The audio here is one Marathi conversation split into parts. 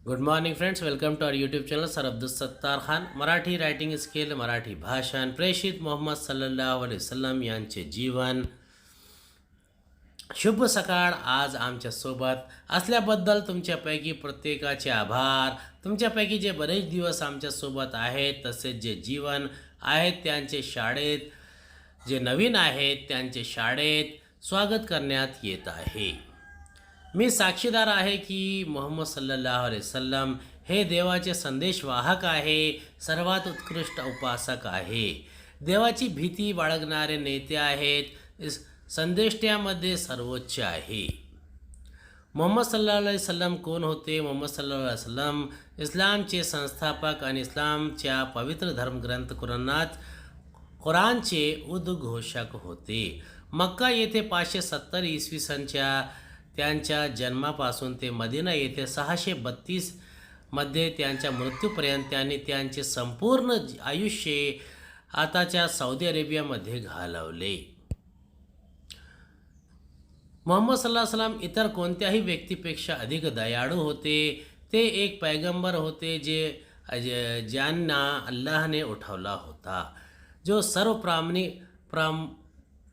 Good morning friends, welcome to our YouTube channel sir Abdul Sattar Khan. Marathi writing skill, Marathi भाषण. प्रेषित मोहम्मद सल्लल्लाहु अलैहि वसल्लम यांचे जीवन. शुभ सकाळ. आज आमच्यासोबत असल्याबद्दल तुमच्यापैकी प्रत्येकाचे आभार. तुमच्यापैकी जे बरेच दिवस आमच्यासोबत आहेत, तसेच जे जीवन आहेत त्यांचे शाळेत, जे नवीन आहेत त्यांचे शाळेत स्वागत करण्यात येत आहे. मी साक्षीदार आहे की मोहम्मद सल्लल्लाहु अलैहि वसल्लम हे देवाचे संदेशवाहक आहे, सर्वात उत्कृष्ट उपासक आहे, देवाची भीती बाळगणारे नेते आहेत, संदेष्ट्यामध्ये सर्वोच्च आहे. मोहम्मद सल्लल्लाहु अलैहि वसल्लम कोण होते? मोहम्मद सल्लल्लाहु अलैहि वसल्लम इस्लामचे संस्थापक आणि इस्लामच्या पवित्र धर्मग्रंथ कुराणचे उद्घोषक होते. मक्का येथे 570 इसवी सनच्या त्यांच्या जन्मापासून ते मदिना येथे 632 मध्ये त्यांच्या मृत्यूपर्यंत त्यांनी त्यांचे संपूर्ण आयुष्य आताच्या सौदी अरेबियामध्ये घालवले. मोहम्मद सल्लल्लाहु अलैहि वसल्लम इतर कोणत्याही व्यक्तीपेक्षा अधिक दयाळू होते. ते एक पैगंबर होते ज्यांना अल्लाहने उठवला होता, जो सर्व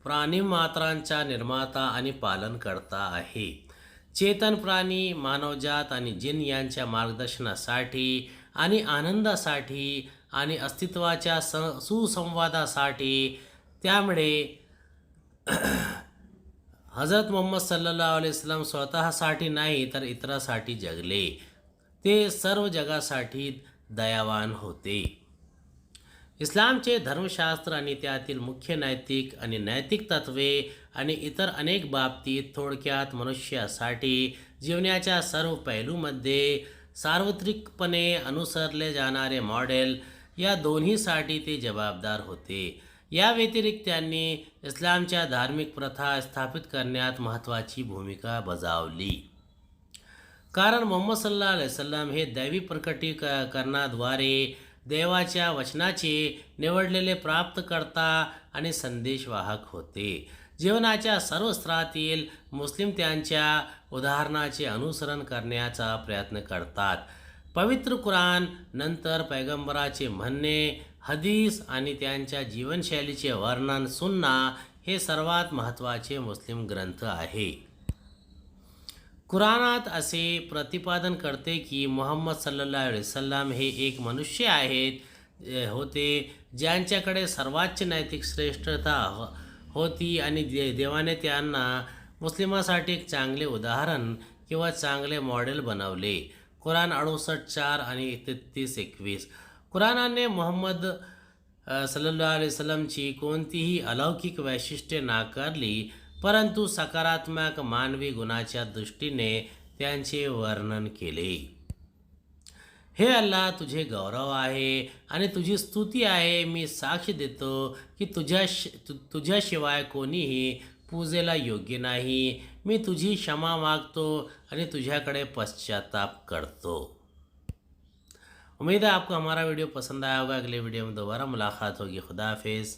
प्राणीमात्रांचा निर्माता आणि पालनकर्ता आहे. चेतन प्राणी, मानवजात आणि जिन यांच्या मार्गदर्शनासाठी आणि आनंदासाठी आणि अस्तित्वाच्या सुसंवादासाठी. त्यामुळे हजरत मोहम्मद सल्लल्लाहु अलैहि वसल्लम स्वतःसाठी नाही तर इतरांसाठी जगले. ते सर्व जगासाठी दयावान होते. इस्लामचे धर्मशास्त्र आणि त्यातील मुख्य नैतिक आणि नैतिक तत्त्वे आणि इतर अनेक बाबतीत थोडक्यात मनुष्यासाठी जीवनाच्या सर्व पैलूंमध्ये सार्वत्रिकपणे अनुसरले जाणारे मॉडेल, या दोन्हीसाठी ते जबाबदार होते. या व्यतिरिक्त त्यांनी इस्लामच्या धार्मिक प्रथा स्थापित करण्यात महत्त्वाची भूमिका बजावली. कारण मोहम्मद सल्लल्लाहु अलैहि वसल्लम हे दैवी प्रकटीकरणाद्वारे देवाच्या वचनाचे निवडलेले प्राप्तकर्ता आणि संदेशवाहक होते. जीवनाच्या सर्व स्तरातील मुस्लिम त्यांच्या उदाहरणाचे अनुसरण करण्याचा प्रयत्न करतात. पवित्र कुराण, नंतर पैगंबराचे म्हणणे, हदीस आणि त्यांच्या जीवनशैलीचे वर्णन सुन्ना हे सर्वात महत्त्वाचे मुस्लिम ग्रंथ आहे. कुराणात असे प्रतिपादन करते की मोहम्मद सल्लल्लाहु अलैहि वसल्लम हे एक मनुष्य होते ज्यांच्याकडे सर्वोच्च नैतिक श्रेष्ठता होती आणि देवाने त्यांना मुस्लिमांसाठी एक चांगले उदाहरण किंवा चांगले मॉडेल बनवले. कुराण 68:4 आणि 33:21. कुराणाने मोहम्मद सल्लल्लाहु अलैहि वसल्लमची कोणतीही अलौकिक वैशिष्ट्ये नाकारली, परंतु सकारात्मक मानवी गुणाच्या दृष्टीने त्यांचे वर्णन केले. हे अल्लाह, तुझे गौरव आहे आणि तुझी स्तुती आहे. मी साक्ष देतो की तुझ्याशिवाय कोणीही पूजेला योग्य नाही. मी तुझी क्षमा मागतो आणि तुझ्याकडे पश्चाताप करतो. उम्मीद है आपको हमारा वीडियो पसंद आया होगा. अगले वीडियो में दोबारा मुलाकात होगी. खुदा हाफिज़.